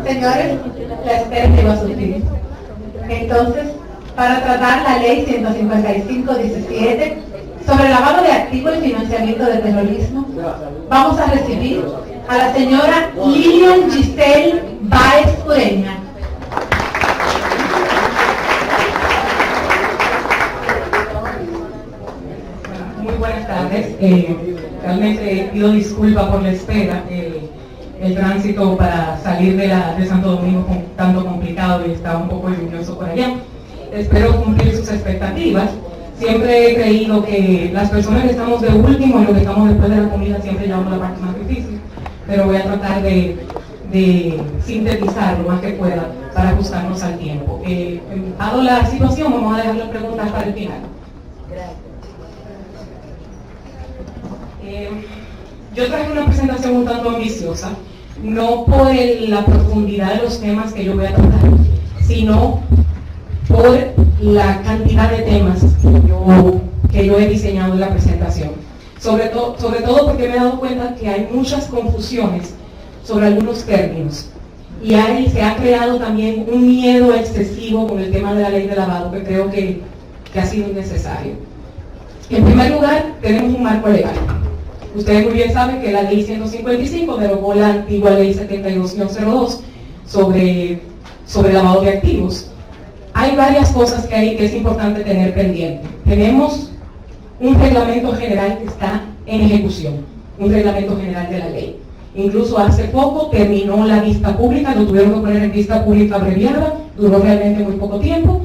Señores, la espera llegó a su fin. Entonces, para tratar la ley 155-17 sobre lavado de activos y financiamiento de terrorismo, vamos a recibir a la señora Lilian Giselle Báez Ureña. Muy buenas tardes. Realmente pido disculpas por la espera. El tránsito para salir de Santo Domingo fue un tanto complicado y estaba un poco lluvioso por allá. Espero cumplir sus expectativas. Siempre he creído que las personas que estamos de último y los que estamos después de la comida siempre llevamos la parte más difícil, pero voy a tratar de sintetizar lo más que pueda para ajustarnos al tiempo. Dado la situación, vamos a dejar las preguntas para el final. Yo traje una presentación un tanto ambiciosa, no por la profundidad de los temas que yo voy a tratar, sino por la cantidad de temas que yo he diseñado en la presentación. Sobre todo porque me he dado cuenta que hay muchas confusiones sobre algunos términos. Y se ha creado también un miedo excesivo con el tema de la ley de lavado, que creo que ha sido innecesario. En primer lugar, tenemos un marco legal. Ustedes muy bien saben que la ley 155 derogó la antigua ley 72-02 sobre lavado de activos. Hay varias cosas que es importante tener pendiente. Tenemos un reglamento general que está en ejecución, un reglamento general de la ley. Incluso hace poco terminó la vista pública, lo tuvieron que poner en vista pública abreviada, duró realmente muy poco tiempo.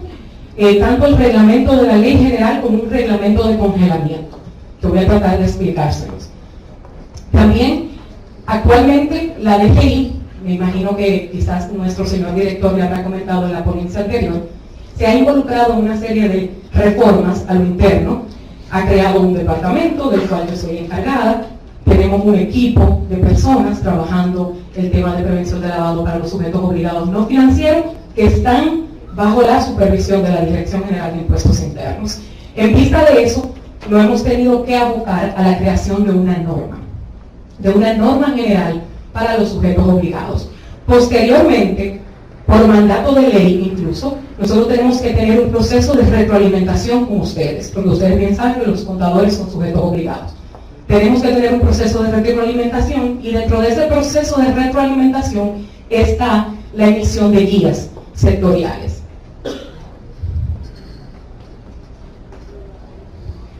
Tanto el reglamento de la ley general como un reglamento de congelamiento, que voy a tratar de explicárselos. También, actualmente, la DGI, me imagino que quizás nuestro señor director le habrá comentado en la ponencia anterior, se ha involucrado en una serie de reformas a lo interno, ha creado un departamento del cual yo soy encargada, tenemos un equipo de personas trabajando el tema de prevención de lavado para los sujetos obligados no financieros que están bajo la supervisión de la Dirección General de Impuestos Internos. En vista de eso, nos hemos tenido que abocar a la creación de una norma general para los sujetos obligados. Posteriormente, por mandato de ley incluso, nosotros tenemos que tener un proceso de retroalimentación con ustedes, porque ustedes bien saben que los contadores son sujetos obligados. Tenemos que tener un proceso de retroalimentación y dentro de ese proceso de retroalimentación está la emisión de guías sectoriales.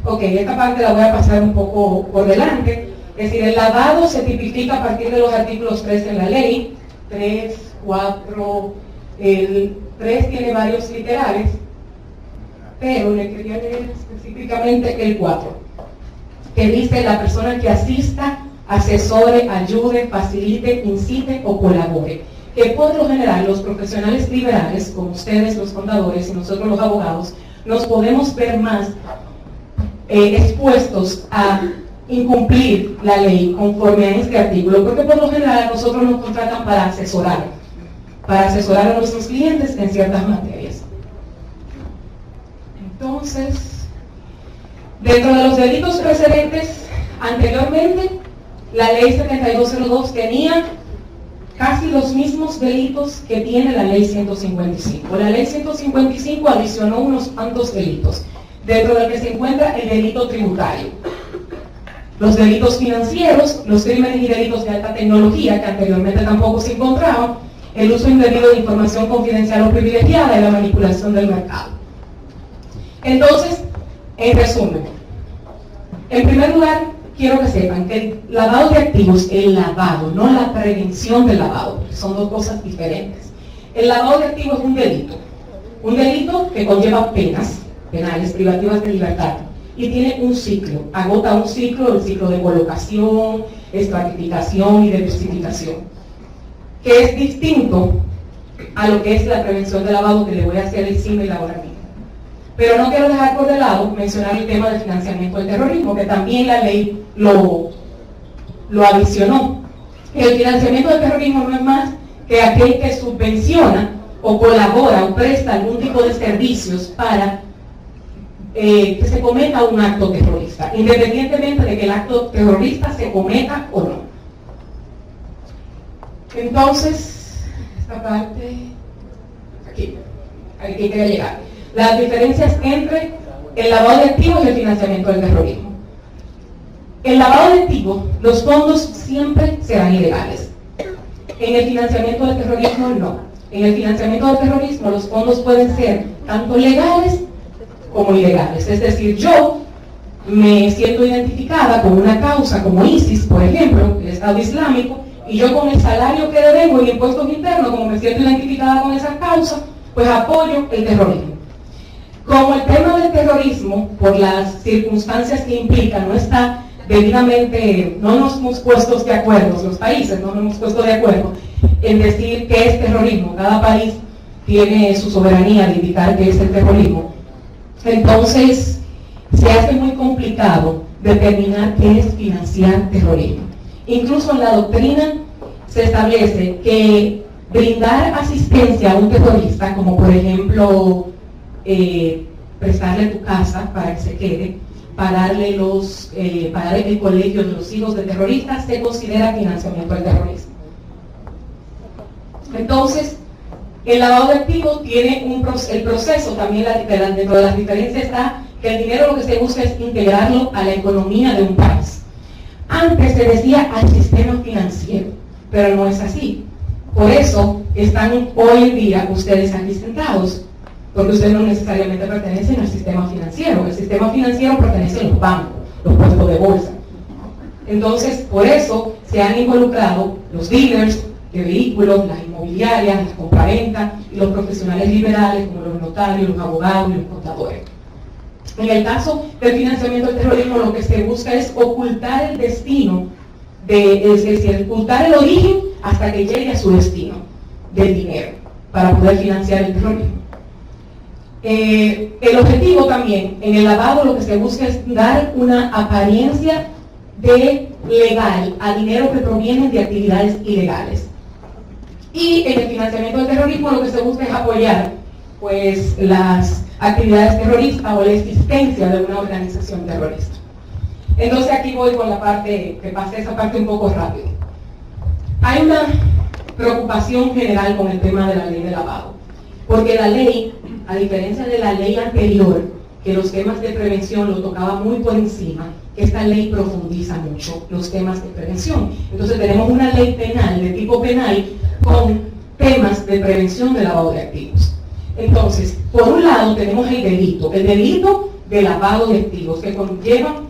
Ok, esta parte la voy a pasar un poco por delante. Es decir, el lavado se tipifica a partir de los artículos 3 en la ley, 3, 4, el 3 tiene varios literales, pero le quería leer específicamente el 4, que dice la persona que asista, asesore, ayude, facilite, incite o colabore. Que por lo general los profesionales liberales, como ustedes los contadores y nosotros los abogados, nos podemos ver más expuestos a incumplir la ley conforme a este artículo, porque por lo general a nosotros nos contratan para asesorar a nuestros clientes en ciertas materias. Entonces, dentro de los delitos precedentes, anteriormente, la ley 7202 tenía casi los mismos delitos que tiene la ley 155. La ley 155 adicionó unos cuantos delitos, dentro del que se encuentra el delito tributario, los delitos financieros, los crímenes y delitos de alta tecnología, que anteriormente tampoco se encontraban, el uso indebido de información confidencial o privilegiada y la manipulación del mercado. Entonces, en resumen, en primer lugar, quiero que sepan que el lavado de activos, el lavado, no la prevención del lavado, son dos cosas diferentes. El lavado de activos es un delito que conlleva penas penales privativas de libertad y tiene un ciclo, agota un ciclo, el ciclo de colocación, estratificación y diversificación, que es distinto a lo que es la prevención del lavado, que le voy a hacer el símil ahora mismo. Pero no quiero dejar por de lado mencionar el tema del financiamiento del terrorismo, que también la ley lo adicionó. El financiamiento del terrorismo no es más que aquel que subvenciona o colabora o presta algún tipo de servicios para que se cometa un acto terrorista, independientemente de que el acto terrorista se cometa o no. Entonces, esta parte, aquí quería llegar. Las diferencias entre el lavado de activos y el financiamiento del terrorismo. El lavado de activos, los fondos siempre serán ilegales. En el financiamiento del terrorismo, no. En el financiamiento del terrorismo, los fondos pueden ser tanto legales como ilegales. Es decir, yo me siento identificada con una causa como ISIS, por ejemplo, el Estado Islámico, y yo con el salario que debo y impuestos internos, como me siento identificada con esa causa, pues apoyo el terrorismo. Como el tema del terrorismo, por las circunstancias que implica, no está debidamente, no nos hemos puesto de acuerdo, los países no nos hemos puesto de acuerdo en decir qué es terrorismo. Cada país tiene su soberanía de indicar qué es el terrorismo. Entonces, se hace muy complicado determinar qué es financiar terrorismo. Incluso en la doctrina se establece que brindar asistencia a un terrorista, como por ejemplo prestarle tu casa para que se quede, pagarle el colegio de los hijos de terroristas, se considera financiamiento del terrorismo. Entonces, el lavado de activos tiene el proceso también, dentro de las diferencias está que el dinero lo que se busca es integrarlo a la economía de un país. Antes se decía al sistema financiero, pero no es así. Por eso están hoy en día ustedes aquí sentados, porque ustedes no necesariamente pertenecen al sistema financiero. El sistema financiero pertenece a los bancos, los puestos de bolsa. Entonces, por eso se han involucrado los dealers de vehículos, las inmobiliarias, las compraventas y los profesionales liberales como los notarios, los abogados y los contadores. En el caso del financiamiento del terrorismo, lo que se busca es ocultar el destino, es decir, ocultar el origen hasta que llegue a su destino del dinero para poder financiar el terrorismo. El objetivo también, en el lavado lo que se busca es dar una apariencia de legal a dinero que provienen de actividades ilegales. Y en el financiamiento del terrorismo lo que se busca es apoyar pues las actividades terroristas o la existencia de una organización terrorista. Entonces aquí voy con la parte, que pasé esa parte un poco rápido. Hay una preocupación general con el tema de la ley de lavado, porque la ley, a diferencia de la ley anterior, que los temas de prevención lo tocaba muy por encima, esta ley profundiza mucho los temas de prevención. Entonces tenemos una ley penal, de tipo penal, con temas de prevención de lavado de activos. Entonces, por un lado tenemos el delito de lavado de activos, que conlleva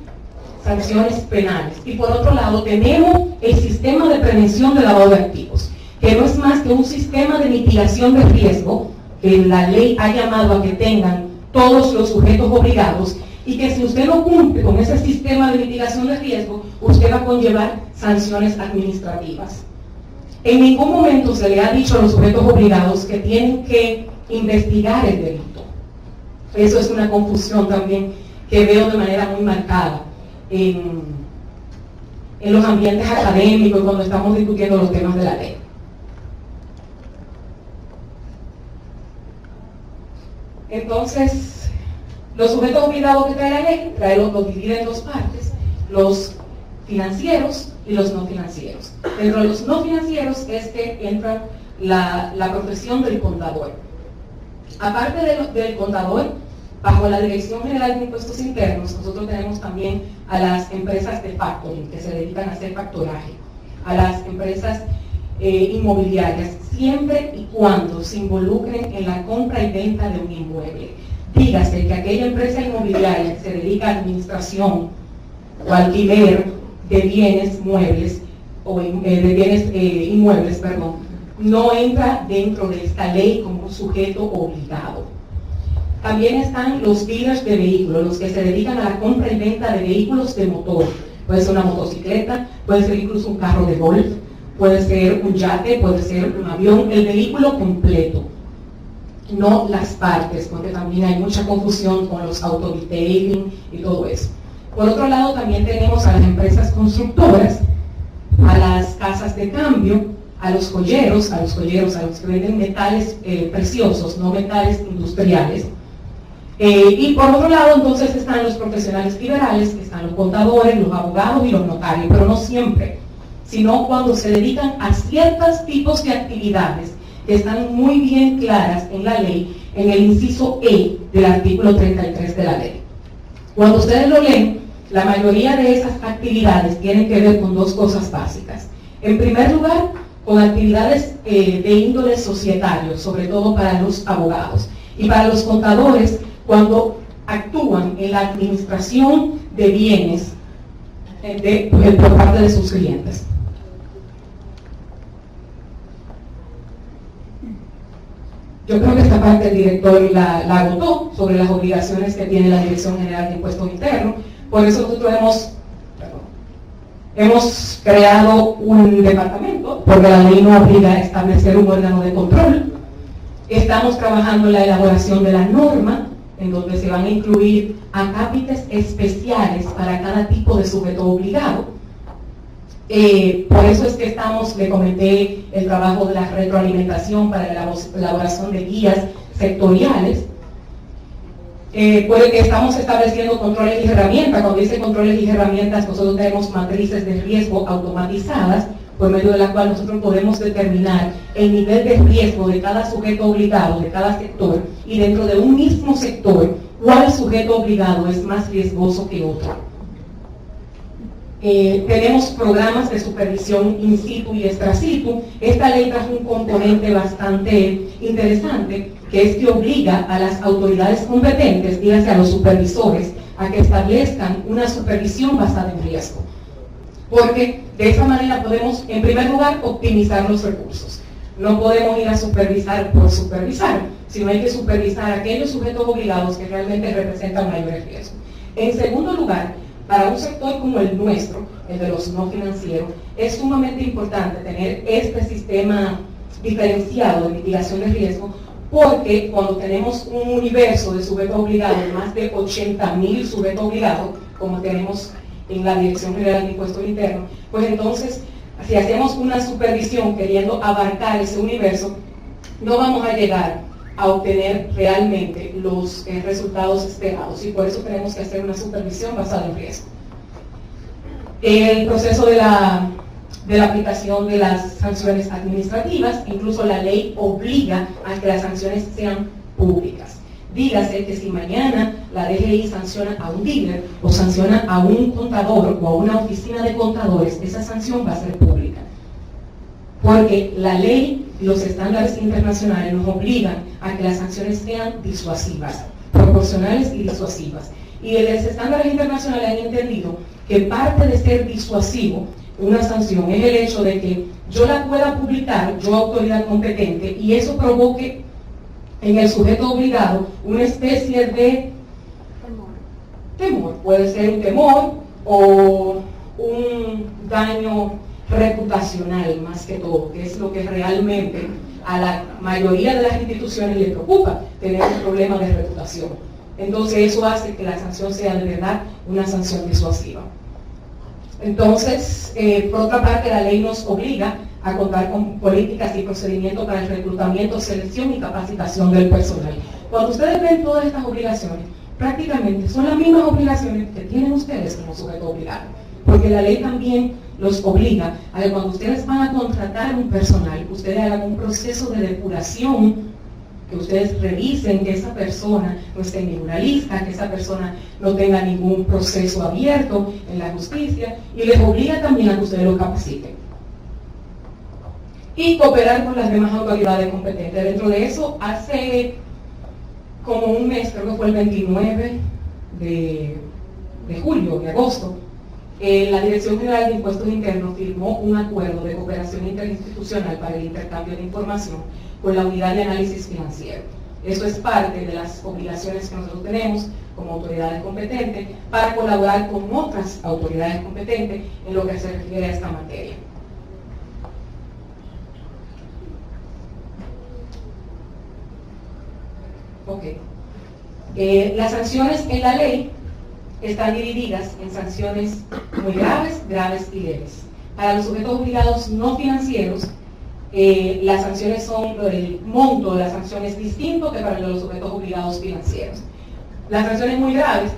sanciones penales. Y por otro lado tenemos el sistema de prevención de lavado de activos, que no es más que un sistema de mitigación de riesgo, que la ley ha llamado a que tengan todos los sujetos obligados, y que si usted no cumple con ese sistema de mitigación de riesgo, usted va a conllevar sanciones administrativas. En ningún momento se le ha dicho a los sujetos obligados que tienen que investigar el delito. Eso es una confusión también que veo de manera muy marcada en los ambientes académicos cuando estamos discutiendo los temas de la ley. Entonces, los sujetos obligados que trae la ley, lo divide en dos partes: los financieros y los no financieros. Dentro de los no financieros es que entra la profesión del contador. Aparte del contador, bajo la Dirección General de Impuestos Internos, nosotros tenemos también a las empresas de factoring, que se dedican a hacer factoraje, a las empresas inmobiliarias, siempre y cuando se involucren en la compra y venta de un inmueble. Dígase que aquella empresa inmobiliaria que se dedica a administración o alquiler de bienes muebles o de bienes inmuebles, no entra dentro de esta ley como un sujeto obligado. También están los dealers de vehículos, los que se dedican a la compra y venta de vehículos de motor. Puede ser una motocicleta, puede ser incluso un carro de golf, puede ser un yate, puede ser un avión, el vehículo completo, no las partes, porque también hay mucha confusión con los autodetailing y todo eso. Por otro lado, también tenemos a las empresas constructoras, a las casas de cambio, a los joyeros, a los que venden metales preciosos, no metales industriales. Y por otro lado, entonces están los profesionales liberales, que están los contadores, los abogados y los notarios, pero no siempre sino cuando se dedican a ciertos tipos de actividades que están muy bien claras en la ley, en el inciso E del artículo 33 de la ley. Cuando ustedes lo leen, la mayoría de esas actividades tienen que ver con dos cosas básicas. En primer lugar, con actividades de índole societario, sobre todo para los abogados. Y para los contadores, cuando actúan en la administración de bienes por parte de sus clientes. Yo creo que esta parte el director la agotó sobre las obligaciones que tiene la Dirección General de Impuestos Internos. Por eso nosotros hemos creado un departamento, porque la ley no obliga a establecer un órgano de control. Estamos trabajando en la elaboración de la norma, en donde se van a incluir acápites especiales para cada tipo de sujeto obligado. Por eso es que le comenté el trabajo de la retroalimentación para la elaboración de guías sectoriales. Puede que estamos estableciendo controles y herramientas. Cuando dice controles y herramientas, nosotros tenemos matrices de riesgo automatizadas, por medio de la cual nosotros podemos determinar el nivel de riesgo de cada sujeto obligado, de cada sector, y dentro de un mismo sector, cuál sujeto obligado es más riesgoso que otro. Tenemos programas de supervisión in situ y extra situ. Esta ley trae un componente bastante interesante, que es que obliga a las autoridades competentes, dígase a los supervisores, a que establezcan una supervisión basada en riesgo. Porque de esa manera podemos, en primer lugar, optimizar los recursos. No podemos ir a supervisar por supervisar, sino hay que supervisar a aquellos sujetos obligados que realmente representan mayores riesgos. En segundo lugar, para un sector como el nuestro, el de los no financieros, es sumamente importante tener este sistema diferenciado de mitigación de riesgo, porque cuando tenemos un universo de sujetos obligados, más de 80.000 sujetos obligados, como tenemos en la Dirección General de Impuestos Internos, pues entonces, si hacemos una supervisión queriendo abarcar ese universo, no vamos a llegar a obtener realmente los resultados esperados, y por eso tenemos que hacer una supervisión basada en riesgo. El proceso de la aplicación de las sanciones administrativas, incluso la ley obliga a que las sanciones sean públicas. Dígase que si mañana la DGI sanciona a un dealer o sanciona a un contador o a una oficina de contadores, esa sanción va a ser pública. Porque la ley y los estándares internacionales nos obligan a que las sanciones sean disuasivas, proporcionales y disuasivas. Y los estándares internacionales han entendido que parte de ser disuasivo una sanción es el hecho de que yo la pueda publicar, yo autoridad competente, y eso provoque en el sujeto obligado una especie de temor. Puede ser un temor o un daño reputacional, más que todo, que es lo que realmente a la mayoría de las instituciones le preocupa, tener un problema de reputación. Entonces eso hace que la sanción sea de verdad una sanción disuasiva. Entonces, por otra parte, la ley nos obliga a contar con políticas y procedimientos para el reclutamiento, selección y capacitación del personal. Cuando ustedes ven todas estas obligaciones, prácticamente son las mismas obligaciones que tienen ustedes como sujeto obligado, porque la ley también los obliga a que cuando ustedes van a contratar un personal, ustedes hagan un proceso de depuración, que ustedes revisen que esa persona no esté en ninguna lista, que esa persona no tenga ningún proceso abierto en la justicia, y les obliga también a que ustedes lo capaciten. Y cooperar con las demás autoridades competentes. Dentro de eso, hace como un mes, creo que fue el 29 de julio, de agosto, la Dirección General de Impuestos Internos firmó un acuerdo de cooperación interinstitucional para el intercambio de información con la Unidad de Análisis Financiero. Eso es parte de las obligaciones que nosotros tenemos como autoridades competentes para colaborar con otras autoridades competentes en lo que se refiere a esta materia. Okay. Las sanciones en la ley están divididas en sanciones muy graves, graves y leves. Para los sujetos obligados no financieros, las sanciones son, el monto de las sanciones distinto que para los sujetos obligados financieros. Las sanciones muy graves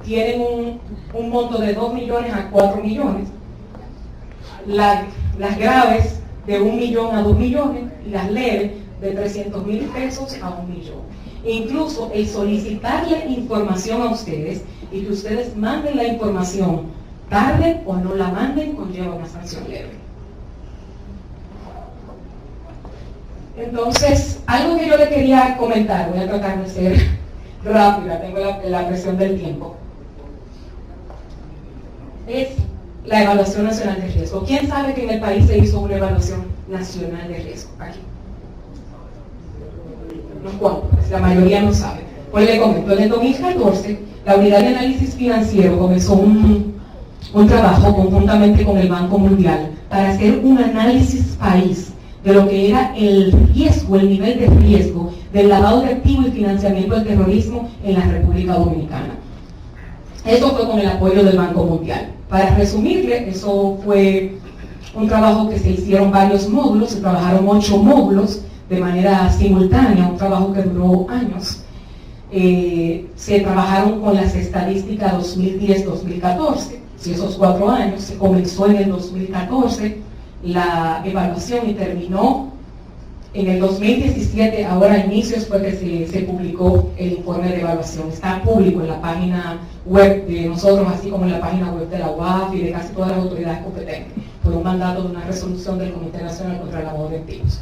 tienen un monto de 2 millones a 4 millones. las graves de 1 millón a 2 millones y las leves de 300,000 pesos a 1 millón. Incluso el solicitarle información a ustedes y que ustedes manden la información tarde o no la manden conlleva una sanción leve. Entonces, algo que yo le quería comentar, voy a tratar de ser rápida, tengo la presión del tiempo, es la evaluación nacional de riesgo. ¿Quién sabe que en el país se hizo una evaluación nacional de riesgo? Aquí. Unos cuantos, la mayoría no sabe. Pues le comento, en el 2014, la Unidad de Análisis Financiero comenzó un trabajo conjuntamente con el Banco Mundial para hacer un análisis país de lo que era el riesgo, el nivel de riesgo del lavado de activos y financiamiento del terrorismo en la República Dominicana. Eso fue con el apoyo del Banco Mundial. Para resumirle, eso fue un trabajo que se hicieron varios módulos, se trabajaron 8 módulos de manera simultánea, un trabajo que duró años. Se trabajaron con las estadísticas 2010-2014, si esos 4 años, se comenzó en el 2014 la evaluación y terminó en el 2017, ahora a inicios fue que se publicó el informe de evaluación. Está público en la página web de nosotros, así como en la página web de la UAF y de casi todas las autoridades competentes, por un mandato de una resolución del Comité Nacional contra el Lavado de Activos.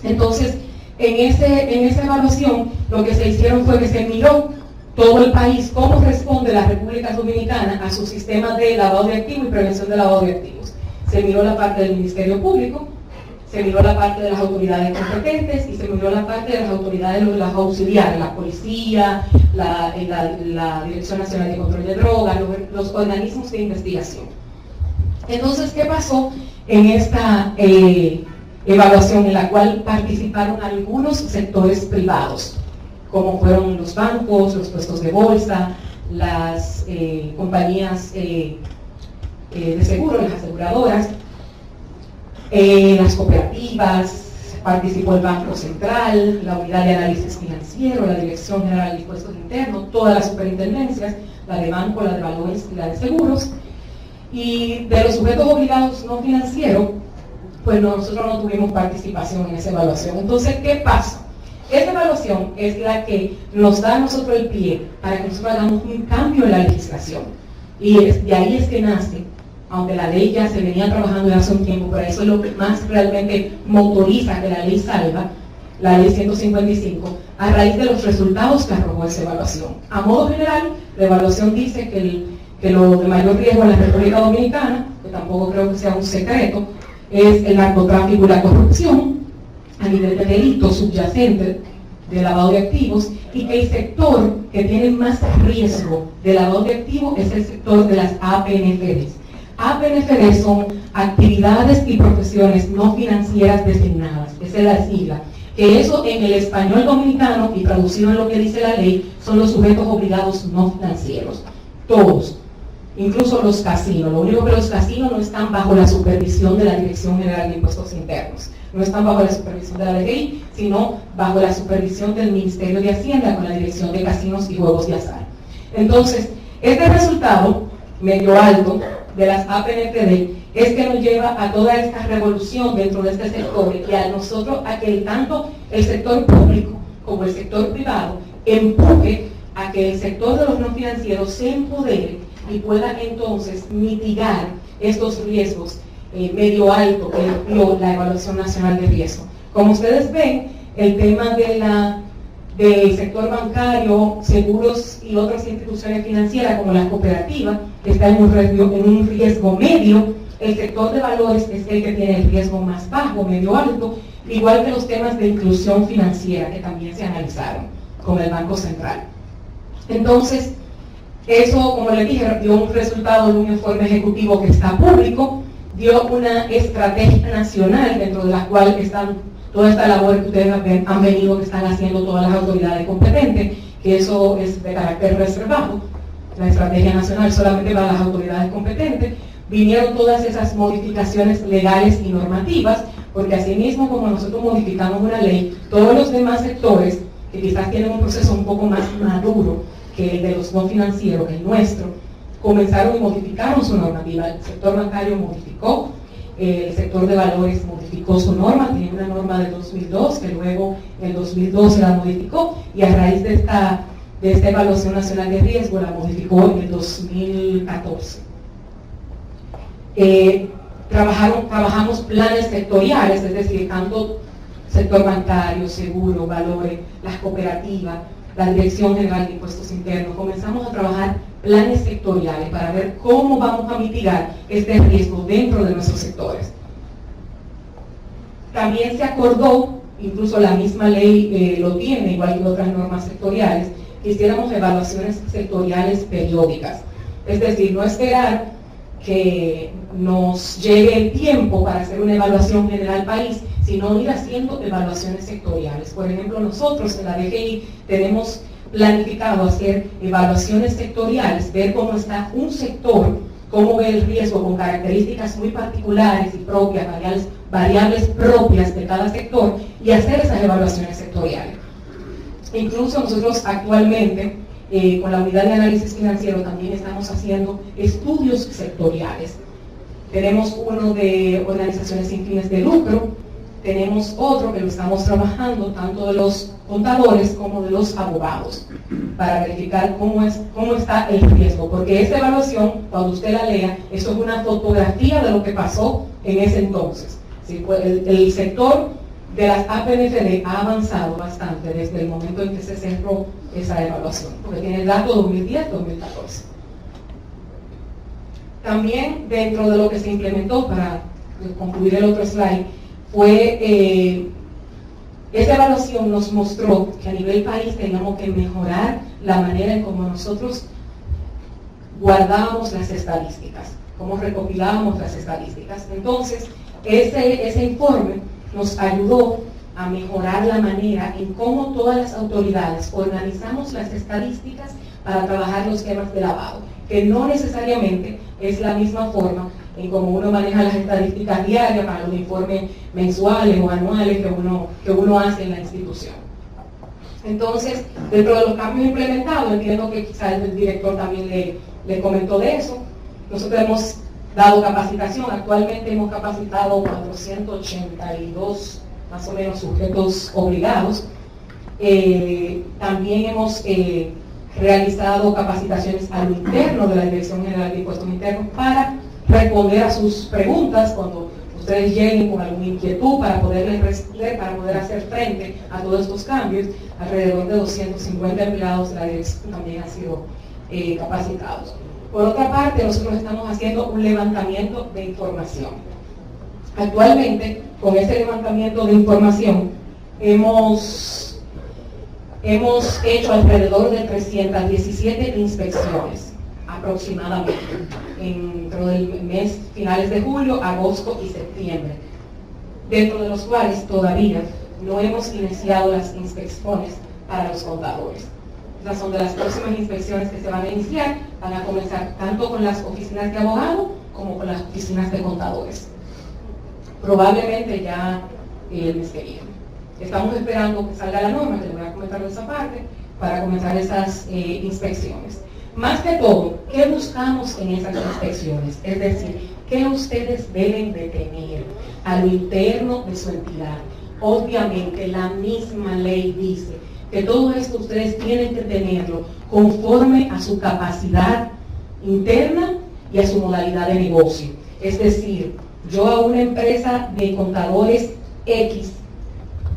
Entonces, en esa evaluación, lo que se hicieron fue que se miró todo el país, cómo responde la República Dominicana a su sistema de lavado de activos y prevención de lavado de activos. Se miró la parte del Ministerio Público, se miró la parte de las autoridades competentes y se miró la parte de las autoridades de las auxiliares, la policía, la Dirección Nacional de Control de Drogas, los organismos de investigación. Entonces, ¿qué pasó en esta evaluación en la cual participaron algunos sectores privados, como fueron los bancos, los puestos de bolsa, las compañías de seguro, las aseguradoras, las cooperativas, participó el Banco Central, la Unidad de Análisis Financiero, la Dirección General de Impuestos Internos, todas las superintendencias, la de banco, la de valores y la de seguros. Y de los sujetos obligados no financieros, pues nosotros no tuvimos participación en esa evaluación. Entonces, ¿qué pasa? Esa evaluación es la que nos da a nosotros el pie para que nosotros hagamos un cambio en la legislación. Y de ahí es que nace, aunque la ley ya se venía trabajando desde hace un tiempo, pero eso es lo que más realmente motoriza que la ley salga, la ley 155, a raíz de los resultados que arrojó esa evaluación. A modo general, la evaluación dice que lo de mayor riesgo en la República Dominicana, que tampoco creo que sea un secreto, es el narcotráfico y la corrupción, a nivel de delitos subyacentes de lavado de activos, y que el sector que tiene más riesgo de lavado de activos es el sector de las APNFDs. APNFDs son actividades y profesiones no financieras designadas, esa es la sigla, que eso en el español dominicano y traducido en lo que dice la ley son los sujetos obligados no financieros, todos, incluso los casinos. Lo único que los casinos no están bajo la supervisión de la Dirección General de Impuestos Internos, no están bajo la supervisión de la DGI, sino bajo la supervisión del Ministerio de Hacienda con la Dirección de Casinos y Juegos de Azar. Entonces, este resultado medio alto de las APNFD es que nos lleva a toda esta revolución dentro de este sector y a nosotros a que tanto el sector público como el sector privado empuje a que el sector de los no financieros se empodere y pueda entonces mitigar estos riesgos medio alto que dio la Evaluación Nacional de Riesgo. Como ustedes ven, el tema del sector bancario, seguros y otras instituciones financieras como las cooperativas está en un riesgo medio. El sector de valores es el que tiene el riesgo más bajo, medio alto, igual que los temas de inclusión financiera que también se analizaron con el Banco Central. Entonces, eso, como les dije, dio un resultado de un informe ejecutivo que está público, dio una estrategia nacional dentro de la cual están toda esta labor que ustedes han venido, que están haciendo todas las autoridades competentes, que eso es de carácter reservado. La estrategia nacional solamente para las autoridades competentes. Vinieron todas esas modificaciones legales y normativas, porque asimismo, como nosotros modificamos una ley, todos los demás sectores, que quizás tienen un proceso un poco más maduro que el de los no financieros, el nuestro, comenzaron y modificaron su normativa. El sector bancario modificó, el sector de valores modificó su norma, tenía una norma de 2002, que luego en 2012 la modificó, y a raíz de esta evaluación nacional de riesgo la modificó en el 2014. Trabajamos planes sectoriales, es decir, tanto sector bancario, seguro, valores, las cooperativas, la Dirección General de Impuestos Internos. Comenzamos a trabajar planes sectoriales para ver cómo vamos a mitigar este riesgo dentro de nuestros sectores. También se acordó, incluso la misma ley lo tiene, igual que otras normas sectoriales, que hiciéramos evaluaciones sectoriales periódicas. Es decir, no esperar que nos llegue el tiempo para hacer una evaluación general país, sino ir haciendo evaluaciones sectoriales. Por ejemplo, nosotros en la DGI tenemos planificado hacer evaluaciones sectoriales, ver cómo está un sector, cómo ve el riesgo con características muy particulares y propias, variables propias de cada sector, y hacer esas evaluaciones sectoriales. Incluso nosotros actualmente, con la unidad de análisis financiero, también estamos haciendo estudios sectoriales. Tenemos uno de organizaciones sin fines de lucro, tenemos otro que lo estamos trabajando tanto de los contadores como de los abogados, para verificar cómo está el riesgo, porque esa evaluación, cuando usted la lea, eso es una fotografía de lo que pasó en ese entonces. ¿Sí? El sector de las APNFD ha avanzado bastante desde el momento en que se cerró esa evaluación, porque tiene el dato 2010-2014. También dentro de lo que se implementó, para concluir el otro slide, fue esa evaluación nos mostró que a nivel país teníamos que mejorar la manera en cómo nosotros guardábamos las estadísticas, cómo recopilábamos las estadísticas. Entonces, ese informe nos ayudó a mejorar la manera en cómo todas las autoridades organizamos las estadísticas para trabajar los temas de lavado, que no necesariamente es la misma forma en cómo uno maneja las estadísticas diarias para los informes mensuales o anuales que uno hace en la institución. Entonces, dentro de los cambios implementados, entiendo que quizás el director también le comentó de eso, nosotros hemos dado capacitación. Actualmente hemos capacitado 482 más o menos sujetos obligados. También hemos realizado capacitaciones a lo interno de la Dirección General de Impuestos Internos para responder a sus preguntas cuando ustedes lleguen con alguna inquietud, para poderles responder, para poder hacer frente a todos estos cambios. Alrededor de 250 empleados de la dirección también han sido capacitados. Por otra parte, nosotros estamos haciendo un levantamiento de información. Actualmente, con este levantamiento de información, hemos hecho alrededor de 317 inspecciones aproximadamente dentro del mes finales de julio, agosto y septiembre, dentro de los cuales todavía no hemos iniciado las inspecciones para los contadores. Estas son de las próximas inspecciones que se van a iniciar. Van a comenzar tanto con las oficinas de abogados como con las oficinas de contadores, probablemente ya el mes que viene. Estamos esperando que salga la norma, que les voy a comentar de esa parte, para comenzar esas inspecciones. Más que todo, ¿qué buscamos en esas inspecciones? Es decir, ¿qué ustedes deben de tener a lo interno de su entidad? Obviamente, la misma ley dice que todo esto ustedes tienen que tenerlo conforme a su capacidad interna y a su modalidad de negocio. Es decir, yo a una empresa de contadores X,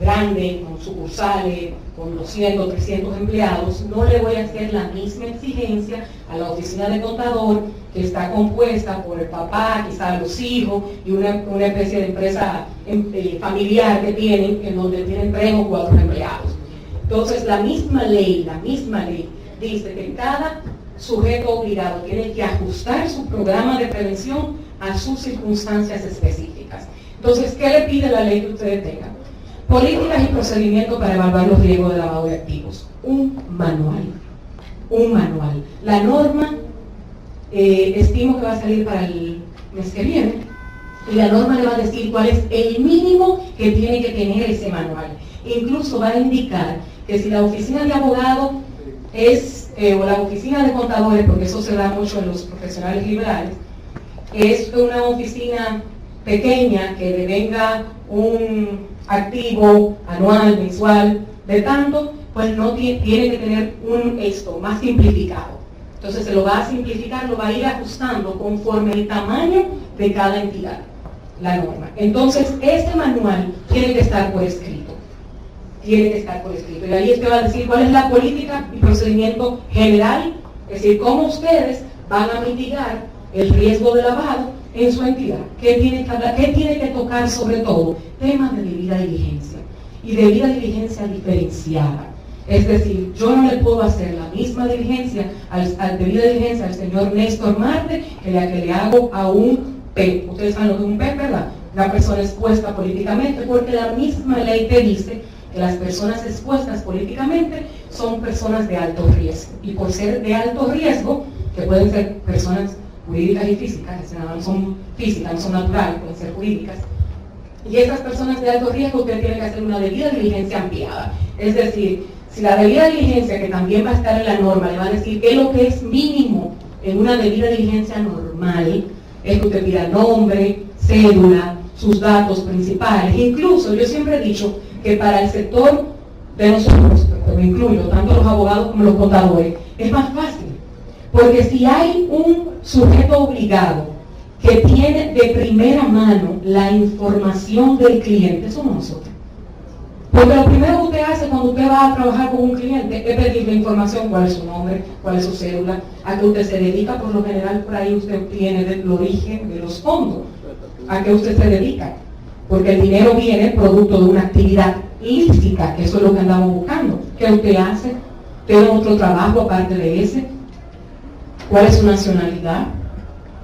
grande, con sucursales, con 200, 300 empleados, no le voy a hacer la misma exigencia a la oficina de contador, que está compuesta por el papá, quizás los hijos, y una especie de empresa familiar que tienen, en donde tienen 3 o 4 empleados. Entonces, la misma ley dice que cada sujeto obligado tiene que ajustar su programa de prevención a sus circunstancias específicas. Entonces, ¿qué le pide la ley que ustedes tengan? Políticas y procedimientos para evaluar los riesgos de lavado de activos. Un manual. La norma, estimo que va a salir para el mes que viene, y la norma le va a decir cuál es el mínimo que tiene que tener ese manual. Incluso va a indicar que si la oficina de abogado o la oficina de contadores, porque eso se da mucho en los profesionales liberales, es una oficina pequeña que devenga un activo anual, mensual, de tanto, pues no tiene que tener un esto más simplificado. Entonces se lo va a simplificar, lo va a ir ajustando conforme el tamaño de cada entidad, la norma. Entonces este manual tiene que estar por escrito. Tiene que estar por escrito. Y ahí usted va a decir cuál es la política y procedimiento general, es decir, cómo ustedes van a mitigar el riesgo de lavado en su entidad. ¿Qué tiene que hablar? ¿Qué tiene que tocar sobre todo? Temas de debida diligencia. Y debida diligencia diferenciada. Es decir, yo no le puedo hacer la misma diligencia debida diligencia al señor Néstor Marte que la que le hago a un PEP. Ustedes saben lo que es un PEP, ¿verdad? La persona expuesta políticamente, porque la misma ley te dice que las personas expuestas políticamente son personas de alto riesgo. Y por ser de alto riesgo, que pueden ser personas jurídicas y físicas, es decir, no son físicas, no son naturales, pueden ser jurídicas, y estas personas de alto riesgo usted tiene que hacer una debida diligencia ampliada. Es decir, si la debida diligencia, que también va a estar en la norma, le va a decir que lo que es mínimo en una debida diligencia normal es que usted pida nombre, cédula, sus datos principales. Incluso yo siempre he dicho que para el sector de nosotros, me incluyo, tanto los abogados como los contadores, es más fácil. Porque si hay un sujeto obligado que tiene de primera mano la información del cliente, somos nosotros. Porque lo primero que usted hace cuando usted va a trabajar con un cliente es pedirle información, cuál es su nombre, cuál es su cédula, a qué usted se dedica. Por lo general por ahí usted tiene el origen de los fondos, a qué usted se dedica. Porque el dinero viene producto de una actividad lícita, eso es lo que andamos buscando. ¿Qué usted hace? ¿Tiene otro trabajo aparte de ese? ¿Cuál es su nacionalidad?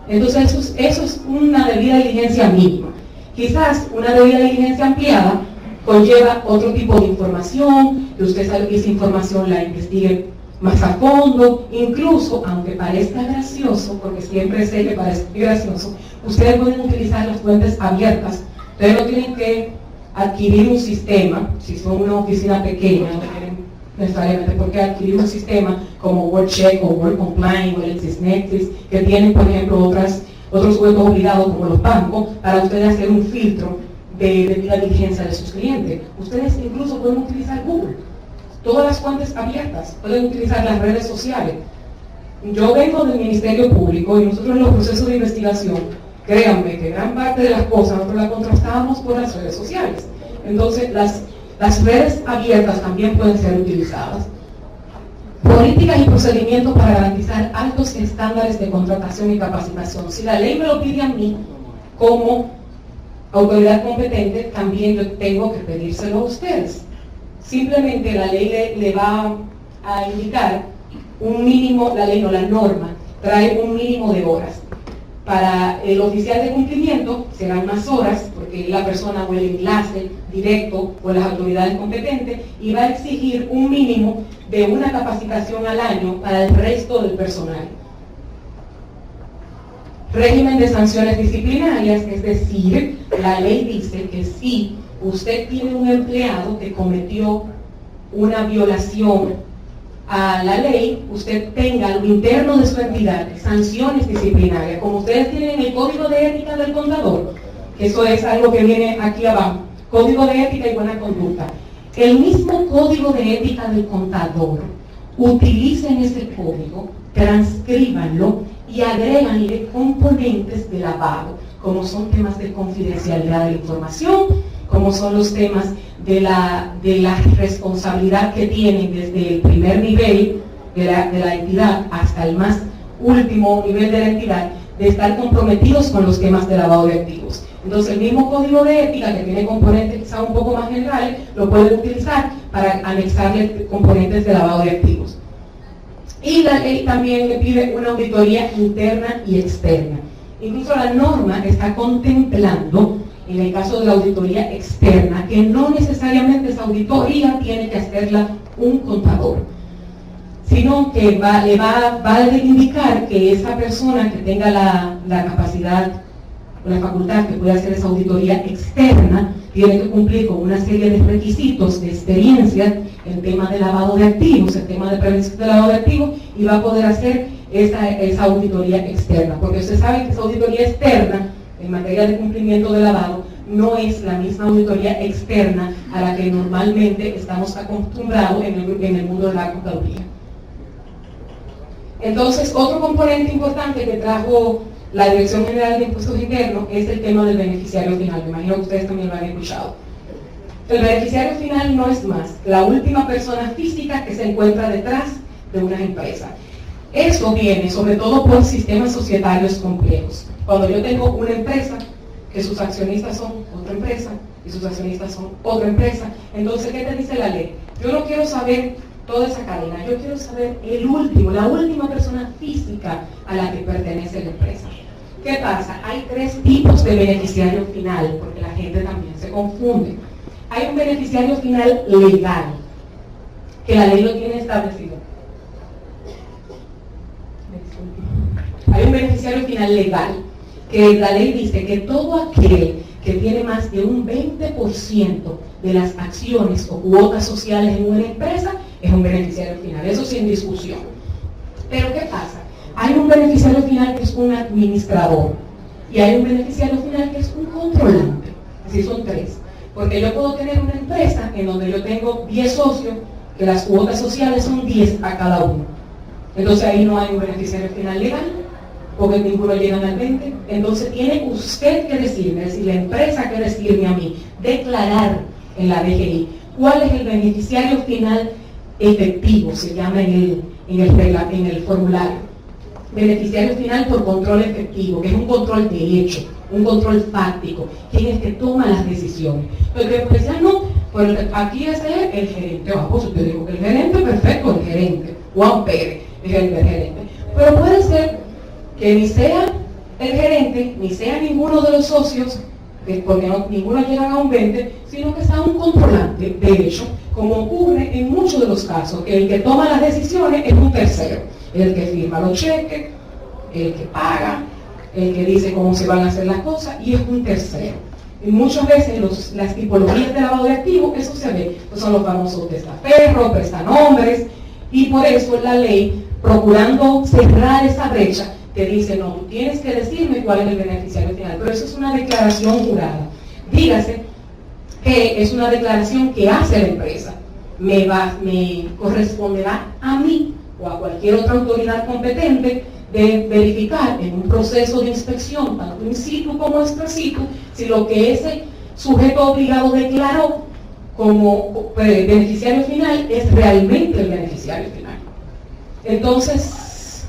Entonces eso es una debida diligencia mínima. Quizás una debida diligencia ampliada conlleva otro tipo de información, que usted sabe que esa información la investigue más a fondo, incluso, aunque parezca gracioso, porque siempre sé que parece gracioso, ustedes pueden utilizar las fuentes abiertas. Ustedes no tienen que adquirir un sistema, si son una oficina pequeña, no tienen necesariamente por qué adquirir un sistema como WordCheck o WordCompliant o LexisNexis, que tienen, por ejemplo, otros sujetos obligados como los bancos, para ustedes hacer un filtro de la diligencia de sus clientes. Ustedes incluso pueden utilizar Google, todas las fuentes abiertas, pueden utilizar las redes sociales. Yo vengo del Ministerio Público y nosotros en los procesos de investigación, créanme que gran parte de las cosas nosotros las contrastábamos por las redes sociales. Entonces las redes abiertas también pueden ser utilizadas. Políticas y procedimientos para garantizar altos estándares de contratación y capacitación. Si la ley me lo pide a mí como autoridad competente, también yo tengo que pedírselo a ustedes. Simplemente la ley le va a indicar un mínimo, la norma trae un mínimo de horas. Para el oficial de cumplimiento serán unas horas, porque la persona o el enlace directo con las autoridades competentes, y va a exigir un mínimo de una capacitación al año para el resto del personal. Régimen de sanciones disciplinarias, es decir, la ley dice que si usted tiene un empleado que cometió una violación a la ley, usted tenga lo interno de su entidad sanciones disciplinarias, como ustedes tienen el Código de Ética del Contador, que eso es algo que viene aquí abajo, Código de Ética y Buena Conducta. El mismo Código de Ética del Contador, utilicen ese código, transcríbanlo y agréganle componentes de lavado, como son temas de confidencialidad de la información, como son los temas de la responsabilidad que tienen desde el primer nivel de la entidad hasta el más último nivel de la entidad, de estar comprometidos con los temas de lavado de activos. Entonces el mismo código de ética, que tiene componentes quizá un poco más generales, lo pueden utilizar para anexarle componentes de lavado de activos. Y la ley también le pide una auditoría interna y externa. Incluso la norma está contemplando, en el caso de la auditoría externa, que no necesariamente esa auditoría tiene que hacerla un contador, sino que le va a indicar que esa persona que tenga la capacidad o la facultad que pueda hacer esa auditoría externa tiene que cumplir con una serie de requisitos de experiencia en tema de lavado de activos, en tema de prevención de lavado de activos, y va a poder hacer esa auditoría externa, porque usted sabe que esa auditoría externa en materia de cumplimiento de lavado no es la misma auditoría externa a la que normalmente estamos acostumbrados en el mundo de la contaduría. Entonces, otro componente importante que trajo la Dirección General de Impuestos Internos es el tema del beneficiario final. Me imagino que ustedes también lo han escuchado. El beneficiario final no es más la última persona física que se encuentra detrás de una empresa. Eso viene sobre todo por sistemas societarios complejos. Cuando yo tengo una empresa, que sus accionistas son otra empresa, y sus accionistas son otra empresa, entonces, ¿qué te dice la ley? Yo no quiero saber toda esa cadena, yo quiero saber la última persona física a la que pertenece la empresa. ¿Qué pasa? Hay tres tipos de beneficiario final, porque la gente también se confunde. Hay un beneficiario final legal, que la ley lo tiene establecido. Hay un beneficiario final legal, que la ley dice que todo aquel que tiene más de un 20% de las acciones o cuotas sociales en una empresa es un beneficiario final, eso sin discusión. Pero ¿qué pasa? Hay un beneficiario final que es un administrador y hay un beneficiario final que es un controlante, así son tres. Porque yo puedo tener una empresa en donde yo tengo 10 socios, que las cuotas sociales son 10 a cada uno. Entonces ahí no hay un beneficiario final legal, porque ninguno llega al 20. Entonces tiene usted que decirme, es decir, la empresa que decirme a mí, declarar en la DGI cuál es el beneficiario final efectivo, se llama en el formulario. Beneficiario final por control efectivo, que es un control de hecho, un control fáctico, quién es que toma las decisiones. Porque decían, no, pues aquí es el gerente, pues usted dijo que el gerente, perfecto, el gerente, Juan Pérez, es el gerente. Pero puede ser que ni sea el gerente, ni sea ninguno de los socios, porque ninguno llega a un 20, sino que sea un controlante, de hecho, como ocurre en muchos de los casos, que el que toma las decisiones es un tercero, el que firma los cheques, el que paga, el que dice cómo se van a hacer las cosas, y es un tercero. Y muchas veces las tipologías de lavado de activos, eso se ve, pues son los famosos testaferros, prestanombres, y por eso la ley, procurando cerrar esa brecha, te dice, no, tú tienes que decirme cuál es el beneficiario final, pero eso es una declaración jurada. Dígase que es una declaración que hace la empresa, me corresponderá a mí o a cualquier otra autoridad competente de verificar en un proceso de inspección, tanto in situ como extra situ, si lo que ese sujeto obligado declaró como beneficiario final es realmente el beneficiario final. Entonces,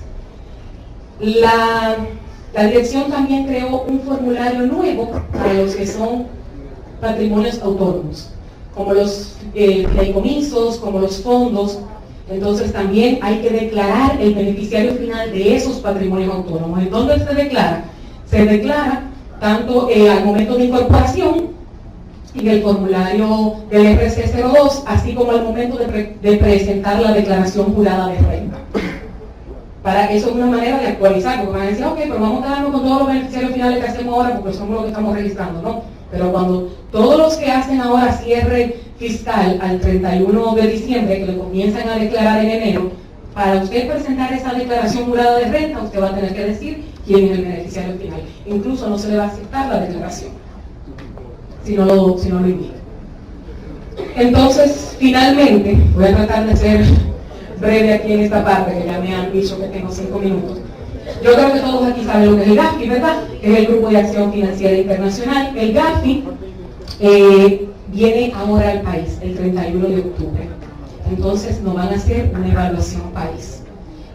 la dirección también creó un formulario nuevo para los que son patrimonios autónomos, como los fideicomisos, como los fondos. Entonces también hay que declarar el beneficiario final de esos patrimonios autónomos. ¿En dónde se declara? Se declara tanto al momento de incorporación en el formulario del RC02, así como al momento de presentar la declaración jurada de renta. Para eso es una manera de actualizar, porque van a decir, ok, pero vamos a quedarnos con todos los beneficiarios finales que hacemos ahora, porque somos los que estamos registrando, ¿no? Pero cuando todos los que hacen ahora cierre fiscal al 31 de diciembre, que le comienzan a declarar en enero, para usted presentar esa declaración jurada de renta, usted va a tener que decir quién es el beneficiario final. Incluso no se le va a aceptar la declaración, si no lo indica. Entonces, finalmente, voy a tratar de ser breve aquí en esta parte, que ya me han dicho que tengo 5 minutos. Yo creo que todos aquí saben lo que es el GAFI, ¿verdad? Que es el Grupo de Acción Financiera Internacional. El GAFI viene ahora al país, el 31 de octubre. Entonces nos van a hacer una evaluación país.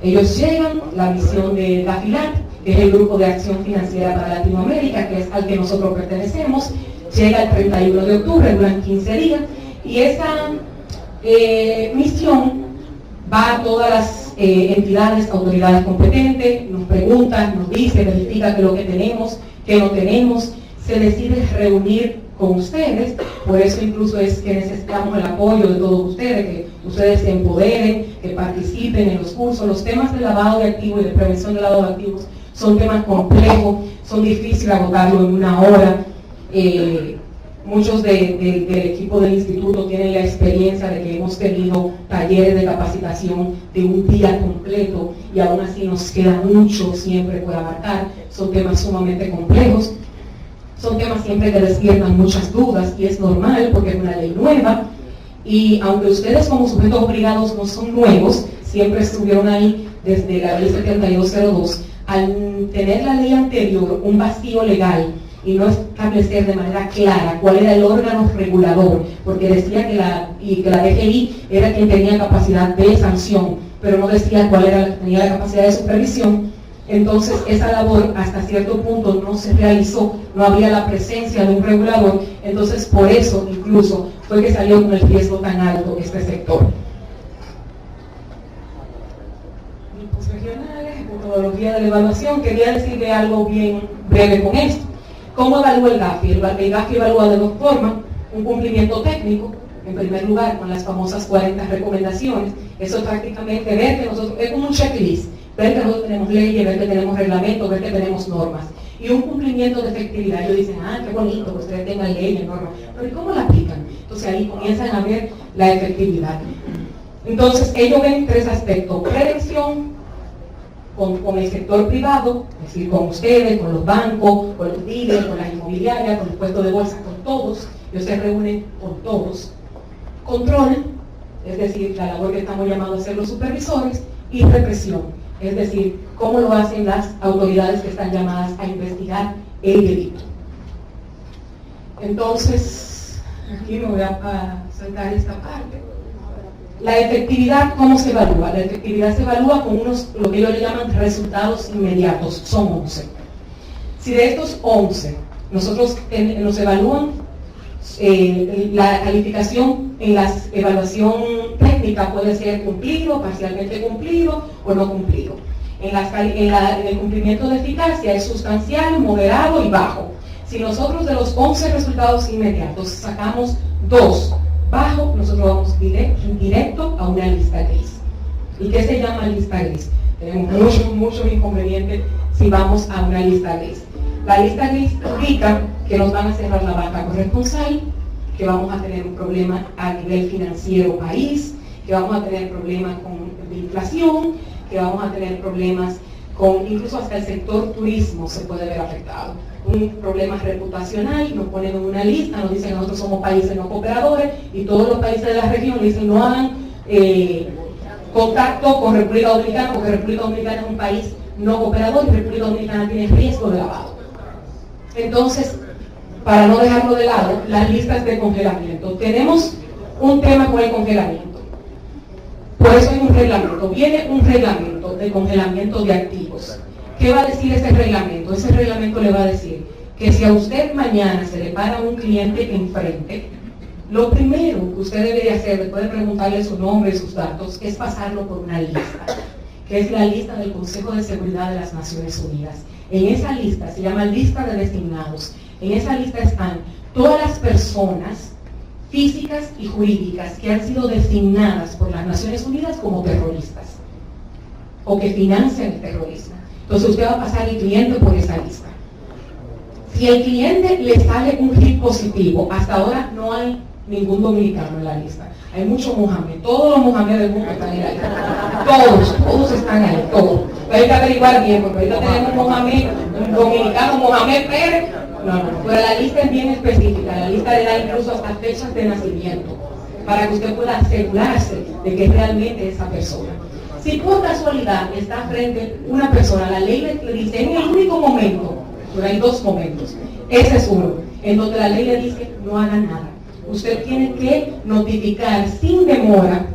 Ellos llegan, la misión de GAFILAT, que es el Grupo de Acción Financiera para Latinoamérica, que es al que nosotros pertenecemos, llega el 31 de octubre, duran 15 días, y esa misión va a todas las entidades, autoridades competentes, nos pregunta, nos dice, verifica que lo que tenemos, que no tenemos, se decide reunir con ustedes, por eso incluso es que necesitamos el apoyo de todos ustedes, que ustedes se empoderen, que participen en los cursos. Los temas de lavado de activos y de prevención de lavado de activos son temas complejos, son difíciles agotarlo en una hora. Muchos del equipo del instituto tienen la experiencia de que hemos tenido talleres de capacitación de un día completo y aún así nos queda mucho siempre por abarcar. Son temas sumamente complejos. Son temas siempre que despiertan muchas dudas y es normal porque es una ley nueva y aunque ustedes como sujetos obligados no son nuevos, siempre estuvieron ahí desde la ley 7202, al tener la ley anterior un vacío legal y no establecer de manera clara cuál era el órgano regulador, porque decía que la DGI era quien tenía capacidad de sanción, pero no decía cuál era tenía la capacidad de supervisión. Entonces esa labor hasta cierto punto no se realizó, no había la presencia de un regulador, entonces por eso incluso fue que salió con el riesgo tan alto este sector. Grupos regionales, metodología de la evaluación, quería decirle algo bien breve con esto. ¿Cómo evalúa el GAFI? El GAFI evalúa de dos formas, un cumplimiento técnico, en primer lugar con las famosas 40 recomendaciones, eso es prácticamente ver que nosotros, es como un checklist, ver que nosotros tenemos leyes, ver que tenemos reglamentos, ver que tenemos normas. Y un cumplimiento de efectividad. Ellos dicen, qué bonito que ustedes tengan leyes, normas, pero ¿y cómo la aplican? Entonces ahí comienzan a ver la efectividad. Entonces ellos ven tres aspectos: prevención con el sector privado, es decir, con ustedes, con los bancos, con los dealers, con las inmobiliarias, con los puestos de bolsa, con todos. Ellos se reúnen con todos. Control, es decir, la labor que estamos llamados a hacer los supervisores, y represión. Es decir, cómo lo hacen las autoridades que están llamadas a investigar el delito. Entonces, aquí me voy a saltar esta parte. La efectividad, ¿cómo se evalúa? La efectividad se evalúa con lo que ellos le llaman resultados inmediatos, son 11. Si de estos 11, nosotros nos evalúan, la calificación en la evaluación técnica puede ser cumplido, parcialmente cumplido o no cumplido. En el cumplimiento de eficacia es sustancial, moderado y bajo. Si nosotros de los 11 resultados inmediatos sacamos 2 bajo, nosotros vamos directo a una lista gris. ¿Y qué se llama lista gris? Tenemos muchos inconvenientes si vamos a una lista gris. La lista gris indica que nos van a cerrar la banca corresponsal, que vamos a tener un problema a nivel financiero país, que vamos a tener problemas con la inflación, que vamos a tener problemas con, incluso hasta el sector turismo se puede ver afectado. Un problema reputacional, nos ponen en una lista, nos dicen que nosotros somos países no cooperadores y todos los países de la región dicen no hagan contacto con República Dominicana porque República Dominicana es un país no cooperador y República Dominicana tiene riesgo de lavado. Entonces, para no dejarlo de lado, las listas de congelamiento. Tenemos un tema con el congelamiento. Por eso hay un reglamento. Viene un reglamento de congelamiento de activos. ¿Qué va a decir ese reglamento? Ese reglamento le va a decir que si a usted mañana se le para un cliente enfrente, lo primero que usted debería hacer, después de preguntarle su nombre y sus datos, es pasarlo por una lista, que es la lista del Consejo de Seguridad de las Naciones Unidas. En esa lista, se llama lista de designados, en esa lista están todas las personas físicas y jurídicas que han sido designadas por las Naciones Unidas como terroristas o que financian el terrorismo. Entonces usted va a pasar el cliente por esa lista. Si el cliente le sale un hit positivo, hasta ahora no hay ningún dominicano en la lista. Hay muchos Mohamed, todos los Mohamed del mundo están en la lista. Todos están ahí, todos. Hay que averiguar bien, porque ahorita tenemos Mohamed, un dominicano, Mohamed Pérez. No, pero la lista es bien específica, la lista le da incluso hasta fechas de nacimiento, para que usted pueda asegurarse de que realmente es esa persona. Si por casualidad está frente una persona, la ley le dice en el único momento, pero hay dos momentos, ese es uno, en donde la ley le dice no haga nada. Usted tiene que notificar sin demora,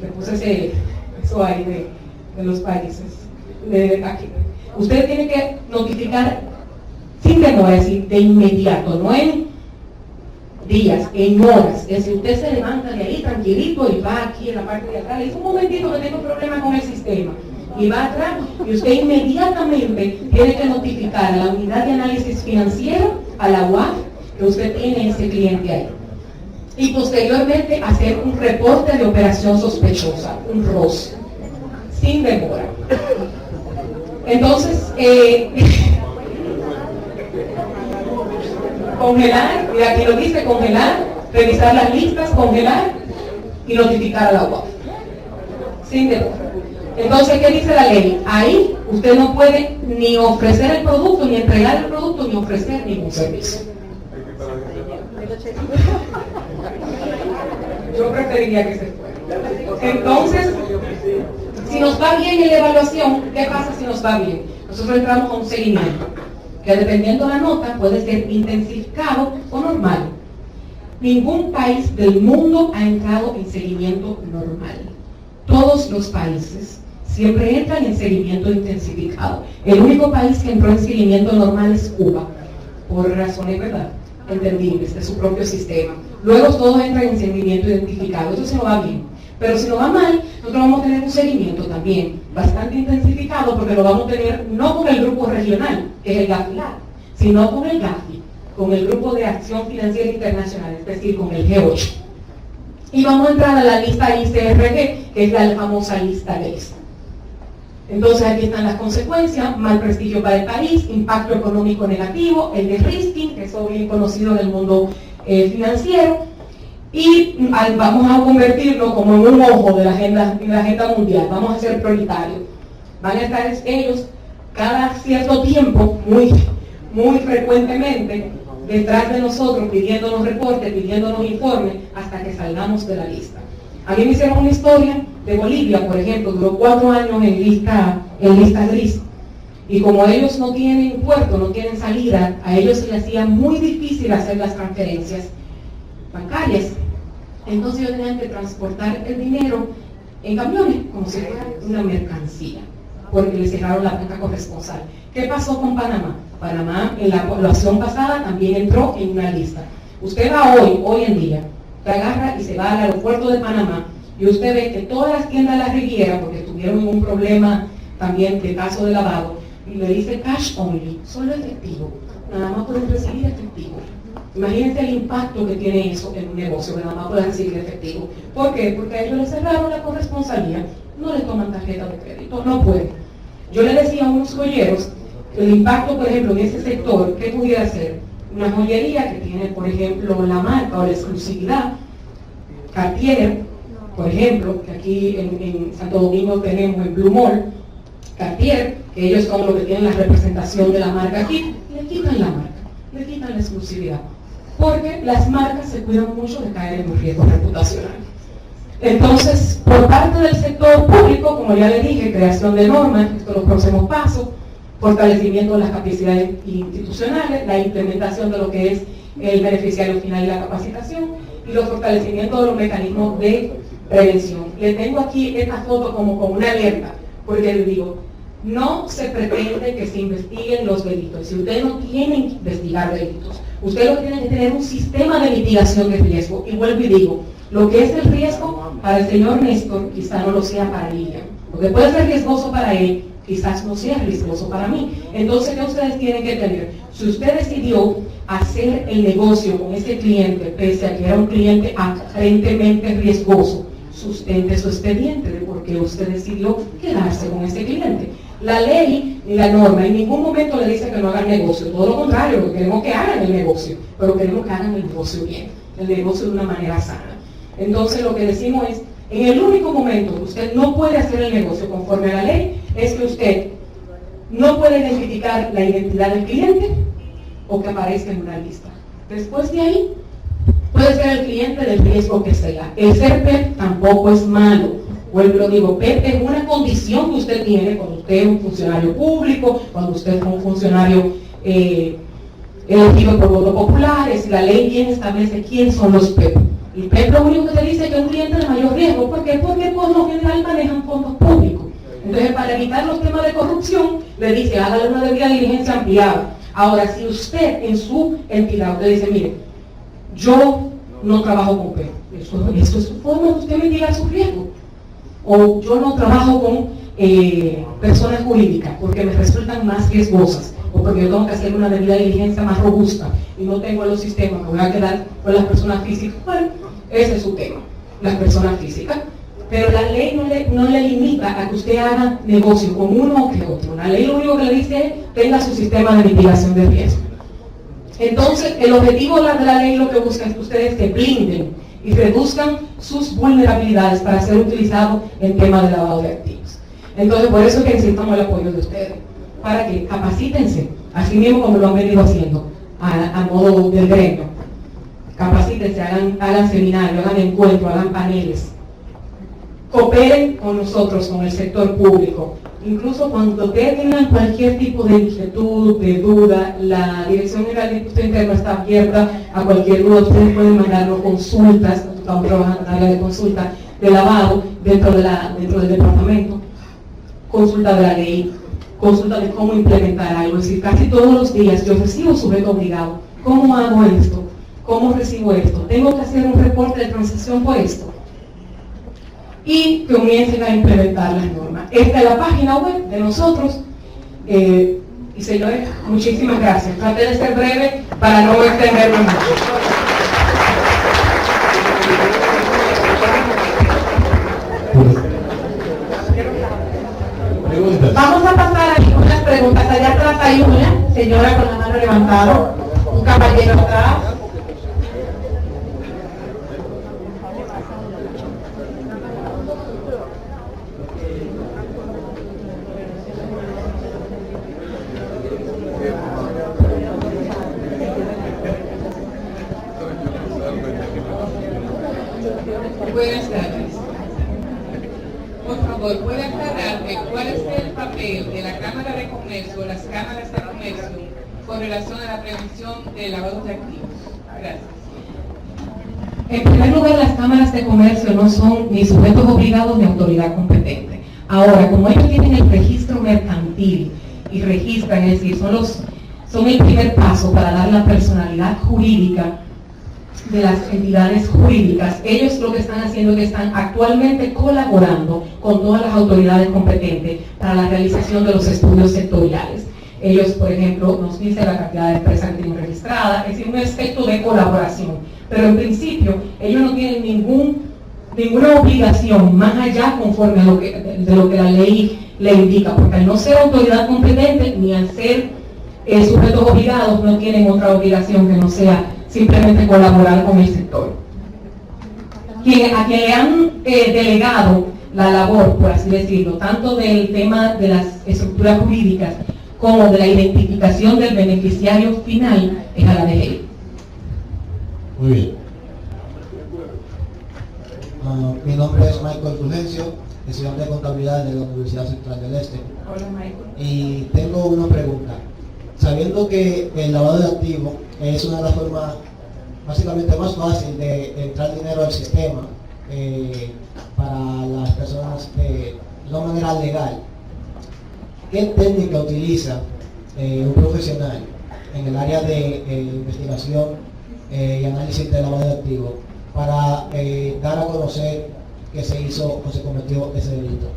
le puse eso ahí de los países, de aquí. Usted tiene que notificar sin demora, es decir, de inmediato, no en días, en horas. Es decir, usted se levanta de ahí tranquilito y va aquí en la parte de atrás, le dice un momentito que tengo problema con el sistema, y va atrás, y usted inmediatamente tiene que notificar a la unidad de análisis financiero, a la UAF, que usted tiene ese cliente ahí. Y posteriormente hacer un reporte de operación sospechosa, un ROS, sin demora. Entonces, congelar, y aquí lo dice, congelar, revisar las listas, congelar y notificar a la UAF. Sin demora. Entonces, ¿qué dice la ley? Ahí usted no puede ni ofrecer el producto, ni entregar el producto, ni ofrecer ningún servicio. Yo preferiría que se fuera. Entonces, si nos va bien en la evaluación, ¿qué pasa si nos va bien? Nosotros entramos a un seguimiento, que dependiendo de la nota puede ser intensificado o normal. Ningún país del mundo ha entrado en seguimiento normal. Todos los países siempre entran en seguimiento intensificado. El único país que entró en seguimiento normal es Cuba, por razones, ¿verdad?, entendibles de su propio sistema. Luego todos entran en seguimiento identificado. Eso se nos va bien. Pero si nos va mal, nosotros vamos a tener un seguimiento también bastante intensificado, porque lo vamos a tener no con el grupo regional, que es el GAFILAR, sino con el GAFI, con el Grupo de Acción Financiera Internacional, es decir, con el G8. Y vamos a entrar a la lista ICRG, que es la famosa lista GACE. Entonces aquí están las consecuencias: mal prestigio para el país, impacto económico negativo, el de risking, que es bien conocido en el mundo financiero, y vamos a convertirlo como en un ojo de la agenda mundial. Vamos a ser prioritarios. Van a estar ellos cada cierto tiempo, muy frecuentemente, detrás de nosotros, pidiéndonos reportes, pidiéndonos informes, hasta que salgamos de la lista. A mí me hicieron una historia de Bolivia, por ejemplo, duró 4 años en lista gris. Y como ellos no tienen puerto, no tienen salida, a ellos se les hacía muy difícil hacer las transferencias bancarias. Entonces ellos tenían que transportar el dinero en camiones, como si fuera una mercancía, porque les cerraron la banca corresponsal. ¿Qué pasó con Panamá? Panamá en la evaluación pasada también entró en una lista. Usted va hoy en día, te agarra y se va al aeropuerto de Panamá, y usted ve que todas las tiendas de la Riviera, porque tuvieron un problema también de caso de lavado, y le dice cash only, solo efectivo, nada más pueden recibir efectivo. Imagínense el impacto que tiene eso en un negocio, que nada más pueden recibir efectivo. ¿Por qué? Porque a ellos les cerraron la corresponsalía, no les toman tarjeta de crédito, no pueden. Yo le decía a unos joyeros, el impacto, por ejemplo, en ese sector, ¿qué pudiera ser? Una joyería que tiene, por ejemplo, la marca o la exclusividad, Cartier, por ejemplo, que aquí en Santo Domingo tenemos en Blue Mall, Cartier, que ellos son los que tienen la representación de la marca aquí, le quitan la marca, le quitan la exclusividad, porque las marcas se cuidan mucho de caer en un riesgo reputacional. Entonces, por parte del sector público, como ya le dije, creación de normas, estos son los próximos pasos, fortalecimiento de las capacidades institucionales, la implementación de lo que es el beneficiario final y la capacitación, y los fortalecimientos de los mecanismos de prevención. Les tengo aquí esta foto como con una alerta, porque les digo, no se pretende que se investiguen los delitos. Si ustedes no tienen que investigar delitos, ustedes lo que tienen que tener un sistema de mitigación de riesgo. Y vuelvo y digo, lo que es el riesgo para el señor Néstor quizá no lo sea para ella. Lo que puede ser riesgoso para él, quizás no sea riesgoso para mí. Entonces, ¿qué ustedes tienen que tener? Si usted decidió hacer el negocio con ese cliente, pese a que era un cliente aparentemente riesgoso, sustente su expediente de por qué usted decidió quedarse con ese cliente. La ley y la norma en ningún momento le dice que no hagan negocio, todo lo contrario, lo que queremos que hagan el negocio, pero queremos que hagan el negocio bien, el negocio de una manera sana. Entonces lo que decimos es, en el único momento que usted no puede hacer el negocio conforme a la ley, es que usted no puede identificar la identidad del cliente o que aparezca en una lista. Después de ahí, puede ser el cliente del riesgo que sea. El ser PEP tampoco es malo. Vuelvo lo digo, PEP es una condición que usted tiene cuando usted es un funcionario público, cuando usted es un funcionario elegido por voto popular. Es la ley bien establece quién son los PEP. Y PEP lo único que te dice es que es un cliente de mayor riesgo. ¿Por qué? Porque por lo general manejan fondos públicos. Entonces, para evitar los temas de corrupción, le dice, hágale una debida diligencia ampliada. Ahora, si usted en su entidad, usted dice, mire, yo no trabajo con PEP, eso es su forma de usted mitigar su riesgo. O yo no trabajo con personas jurídicas porque me resultan más riesgosas, o porque yo tengo que hacer una debida diligencia más robusta y no tengo los sistemas, me voy a quedar con las personas físicas. Bueno, ese es su tema, las personas físicas. Pero la ley no le limita a que usted haga negocio con uno o que otro. La ley lo único que le dice es tenga su sistema de mitigación de riesgo. Entonces, el objetivo de la ley lo que busca es que ustedes se blinden y reduzcan sus vulnerabilidades para ser utilizados en temas de lavado de activos. Entonces, por eso es que necesitamos el apoyo de ustedes, para que capacítense, así mismo como lo han venido haciendo, a modo del gremio. Capacítense, hagan seminarios, hagan encuentros, hagan paneles. Cooperen con nosotros, con el sector público. Incluso cuando tengan cualquier tipo de inquietud, de duda, la Dirección General de Impuesto Interno está abierta a cualquier duda. Ustedes pueden mandarnos consultas, estamos trabajando en el área de consulta de lavado dentro del departamento, consulta de la ley, consulta de cómo implementar algo. Es decir, casi todos los días yo recibo sujeto obligado. ¿Cómo hago esto? ¿Cómo recibo esto? ¿Tengo que hacer un reporte de transición por esto? Y comiencen a implementar las normas. Esta es la página web de nosotros. Y señores, muchísimas gracias. Traté de ser breve para no extenderme mucho. Vamos a pasar a algunas preguntas. Allá atrás hay una señora con la mano levantada, un caballero atrás. Buenas tardes. Por favor, ¿puede aclararme cuál es el papel de la Cámara de Comercio o las cámaras de comercio con relación a la prevención de lavado de activos? Gracias. En primer lugar, las cámaras de comercio no son ni sujetos obligados ni autoridad competente. Ahora, como ellos tienen el registro mercantil y registran, es decir, son el primer paso para dar la personalidad jurídica de las entidades jurídicas, ellos lo que están haciendo es que están actualmente colaborando con todas las autoridades competentes para la realización de los estudios sectoriales. Ellos, por ejemplo, nos dicen la cantidad de empresas que tienen registradas, es decir, un aspecto de colaboración. Pero en principio, ellos no tienen ninguna obligación más allá conforme a de lo que la ley le indica, porque al no ser autoridad competente ni al ser sujetos obligados, no tienen otra obligación que no sea simplemente colaborar con el sector. A quien le han delegado la labor, por así decirlo, tanto del tema de las estructuras jurídicas como de la identificación del beneficiario final, es a la DGI. Muy bien. Mi nombre es Michael Fulgencio, estudiante de contabilidad de la Universidad Central del Este. Hola, Michael. Y tengo una pregunta. Sabiendo que el lavado de activos es una de las formas básicamente más fácil de entrar dinero al sistema para las personas de una manera legal, ¿qué técnica utiliza un profesional en el área de investigación y análisis de lavado de activos para dar a conocer que se hizo o se cometió ese delito?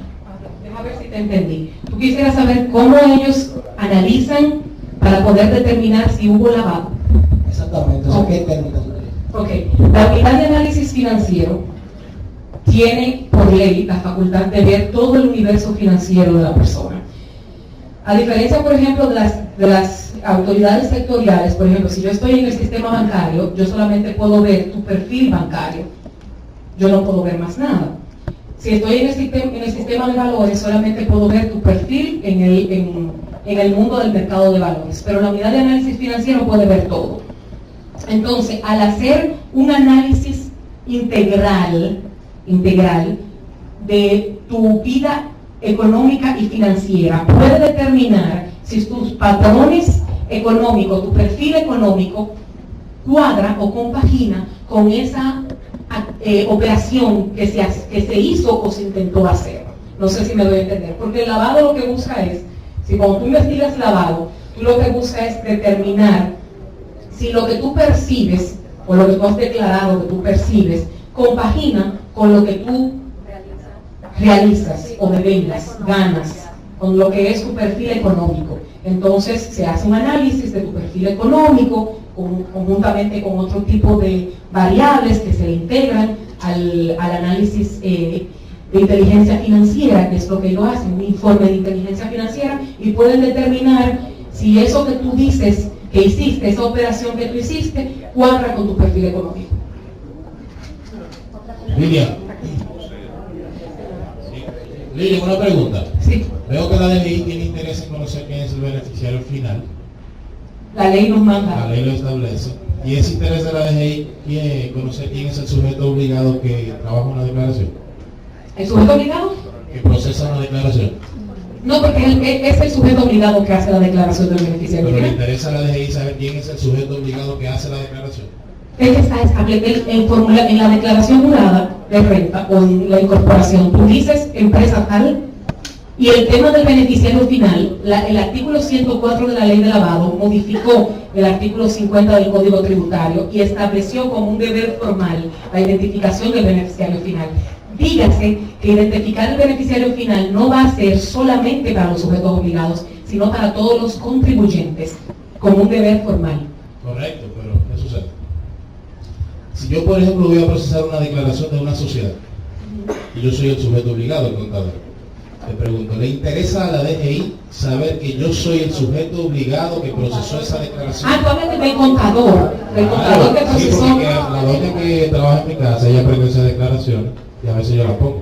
Déjame ver si te entendí. Tú quisieras saber cómo ellos analizan para poder determinar si hubo lavado. Exactamente, Okay. ¿qué técnicas utiliza? Ok, la unidad de análisis financiero tiene por ley la facultad de ver todo el universo financiero de la persona. A diferencia, por ejemplo, de las autoridades sectoriales, por ejemplo, si yo estoy en el sistema bancario, yo solamente puedo ver tu perfil bancario. Yo no puedo ver más nada. Si estoy en el sistema de valores, solamente puedo ver tu perfil en el mundo del mercado de valores. Pero la unidad de análisis financiero puede ver todo. Entonces, al hacer un análisis integral de tu vida económica y financiera, puede determinar si tus patrones económicos, tu perfil económico, cuadra o compagina con esa operación que se hizo o se intentó hacer. No sé si me doy a entender, porque el lavado lo que busca es, si cuando tú investigas lavado, tú lo que buscas es determinar si lo que tú percibes o lo que tú has declarado que tú percibes compagina con lo que tú realizas o devengas, ganas, con lo que es tu perfil económico. Entonces se hace un análisis de tu perfil económico conjuntamente con otro tipo de variables que se le integran al análisis de inteligencia financiera, que es lo que ellos hacen, un informe de inteligencia financiera, y pueden determinar si eso que tú dices que hiciste, esa operación que tú hiciste, cuadra con tu perfil económico. Lili, una pregunta. Sí, Veo que la DGI tiene interés en conocer quién es el beneficiario final. la ley nos manda. La ley lo establece. Y ese interés de la DGI conocer quién es el sujeto obligado que trabaja una declaración, ¿El sujeto obligado? que procesa una declaración. No, porque es el sujeto obligado que hace la declaración del beneficiario Pero le final. interesa a la DGI saber quién es el sujeto obligado que hace la declaración. Él está establecido en la declaración jurada de renta o en la incorporación. Tú dices empresa tal, y el tema del beneficiario final, el artículo 104 de la ley de lavado modificó el artículo 50 del Código Tributario y estableció como un deber formal la identificación del beneficiario final. Dígase que identificar el beneficiario final no va a ser solamente para los sujetos obligados, sino para todos los contribuyentes, como un deber formal. Correcto, pero ¿qué sucede? Si yo, por ejemplo, voy a procesar una declaración de una sociedad y yo soy el sujeto obligado, el contador, te pregunto, ¿le interesa a la DGI saber que yo soy el sujeto obligado que procesó esa declaración? Ah, tú hablas del contador que Sí, procesó. porque la doña que trabaja en mi casa, ella aprendió esa declaración y a veces yo la pongo.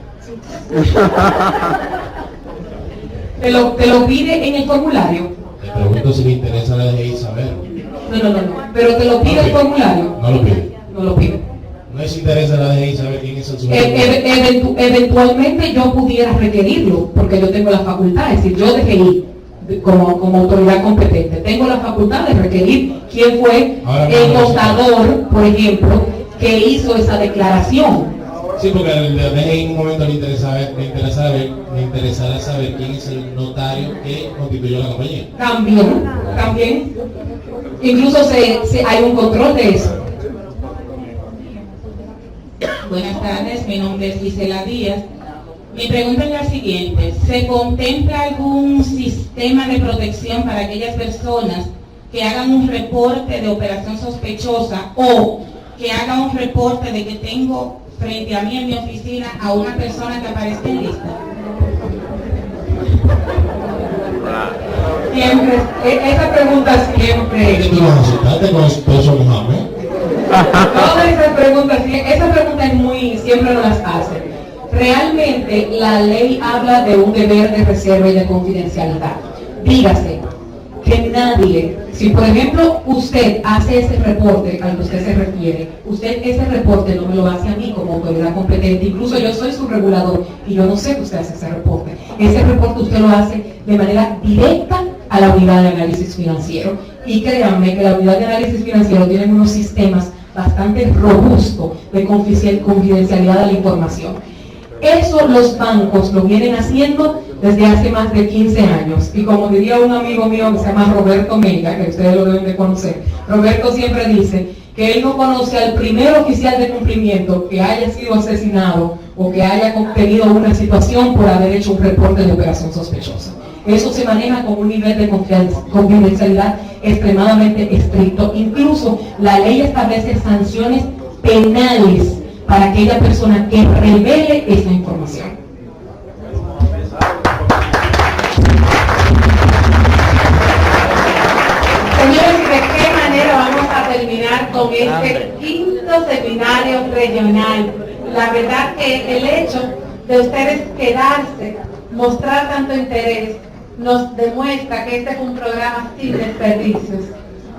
Te lo pide en el formulario. Le pregunto si le interesa a la DGI saber. No. Pero te lo pide el formulario. No lo pide. No lo pide. No les interesa a la DGI saber quién es el sujeto. Eventualmente yo pudiera requerirlo, porque yo tengo la facultad, es decir, yo DGI, como autoridad competente, tengo la facultad de requerir quién fue el contador, por ejemplo, que hizo esa declaración. Sí, porque al DGI en un momento le interesará saber quién es el notario que constituyó la compañía. También. Incluso hay un control de eso. Buenas tardes, mi nombre es Gisela Díaz. Mi pregunta es la siguiente: ¿se contempla algún sistema de protección para aquellas personas que hagan un reporte de operación sospechosa o que hagan un reporte de que tengo frente a mí en mi oficina a una persona que aparezca en lista? Siempre, esa pregunta siempre. ¿Qué tú nos asustaste con eso, Mohamed? Todas esas preguntas, esa pregunta es siempre nos las hacen. Realmente la ley habla de un deber de reserva y de confidencialidad. Dígase que nadie, si por ejemplo usted hace ese reporte al que usted se refiere, usted ese reporte no me lo hace a mí como autoridad competente, incluso yo soy su regulador y yo no sé que usted hace ese reporte. Ese reporte usted lo hace de manera directa a la unidad de análisis financiero. Y créanme que la unidad de análisis financiero tiene unos sistemas bastante robustos de confidencialidad de la información. Eso los bancos lo vienen haciendo desde hace más de 15 años. Y como diría un amigo mío que se llama Roberto Mega, que ustedes lo deben de conocer, Roberto siempre dice que él no conoce al primer oficial de cumplimiento que haya sido asesinado o que haya tenido una situación por haber hecho un reporte de operación sospechosa. Eso se maneja con un nivel de confidencialidad extremadamente estricto. Incluso la ley establece sanciones penales para aquella persona que revele esa información. Señores, ¿de qué manera vamos a terminar con este quinto seminario regional? La verdad que el hecho de ustedes quedarse, mostrar tanto interés, nos demuestra que este es un programa sin desperdicios.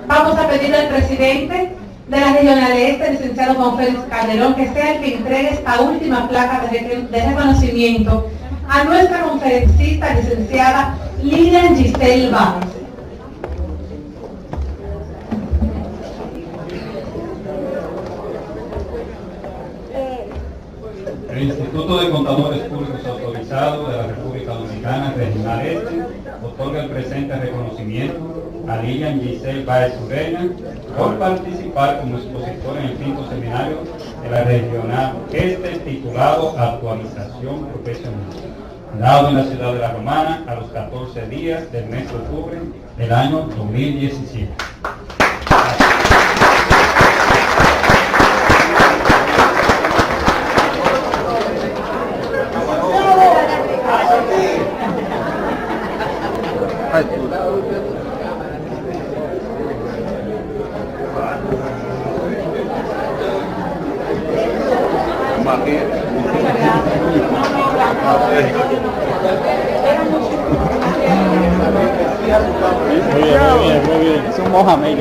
Vamos a pedirle al presidente de la Regional Este, licenciado Juan Félix Calderón, que sea el que entregue esta última placa de reconocimiento a nuestra conferencista, licenciada Lilian Giselle Vance. El Instituto de Contadores Públicos Autorizados de la República Dominicana, Regional Este, otorga el presente reconocimiento a Lilian Giselle Báez Ureña por participar como expositor en el quinto seminario de la Regional Este titulado Actualización Profesional, dado en la ciudad de La Romana a los 14 días del mes de octubre del año 2017. Muy bien. Es un Mohamed.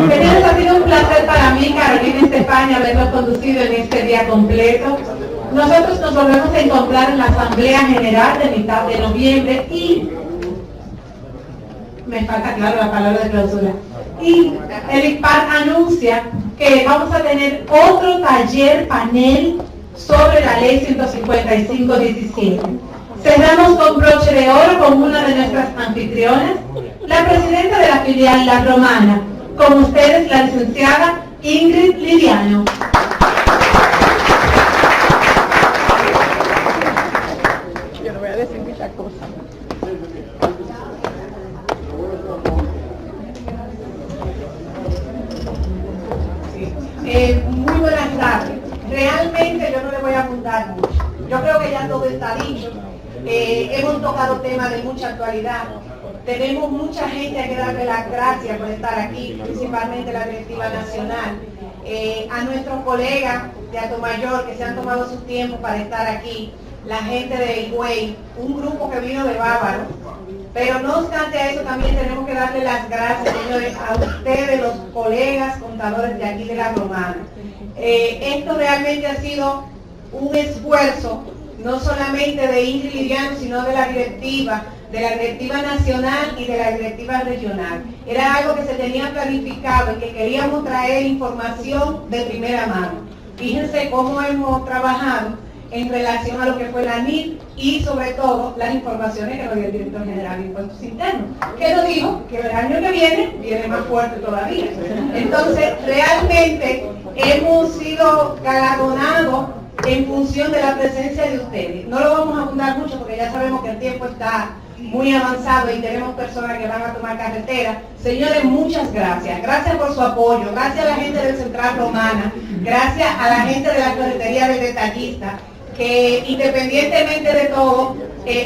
Señores, ha sido un placer para mí, Carolina Estepaña, haberlo conducido en este día completo. Nosotros nos volvemos a encontrar en la Asamblea General de mitad de noviembre y me falta claro la palabra de clausura. Y el ICPAR anuncia que vamos a tener otro taller panel sobre la ley 155-17. Cerramos con broche de oro con una de nuestras anfitrionas, la presidenta de la filial La Romana. Con ustedes, la licenciada Ingrid Liriano. Yo no voy a decir muchas cosas. Muy buenas tardes. Realmente yo no le voy a abundar mucho. Yo creo que ya todo está dicho. Hemos tocado temas de mucha actualidad. Tenemos mucha gente a que darle las gracias por estar aquí, principalmente la directiva nacional. A nuestros colegas de Atomayor que se han tomado su tiempo para estar aquí, la gente de Higüey, un grupo que vino de Bávaro. Pero no obstante a eso también tenemos que darle las gracias, señores, a ustedes, los colegas contadores de aquí de La Romana. Esto realmente ha sido un esfuerzo, no solamente de Ingrid Liriano, sino de la directiva nacional y de la directiva regional. Era algo que se tenía planificado y que queríamos traer información de primera mano. Fíjense cómo hemos trabajado en relación a lo que fue la NIT y sobre todo las informaciones que nos dio el director general de Impuestos Internos, que nos dijo que el año que viene más fuerte todavía. Entonces, realmente hemos sido galardonados en función de la presencia de ustedes. No lo vamos a abundar mucho porque ya sabemos que el tiempo está muy avanzado y tenemos personas que van a tomar carretera. Señores, muchas gracias. Gracias por su apoyo. Gracias a la gente del Central Romana. Gracias a la gente de la Ferretería del Detallista, que independientemente de todo,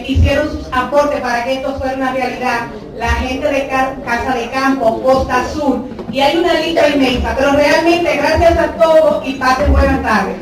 hicieron sus aportes para que esto fuera una realidad. La gente de Casa de Campo, Costa Azul, y hay una lista inmensa, pero realmente gracias a todos y pasen buenas tardes.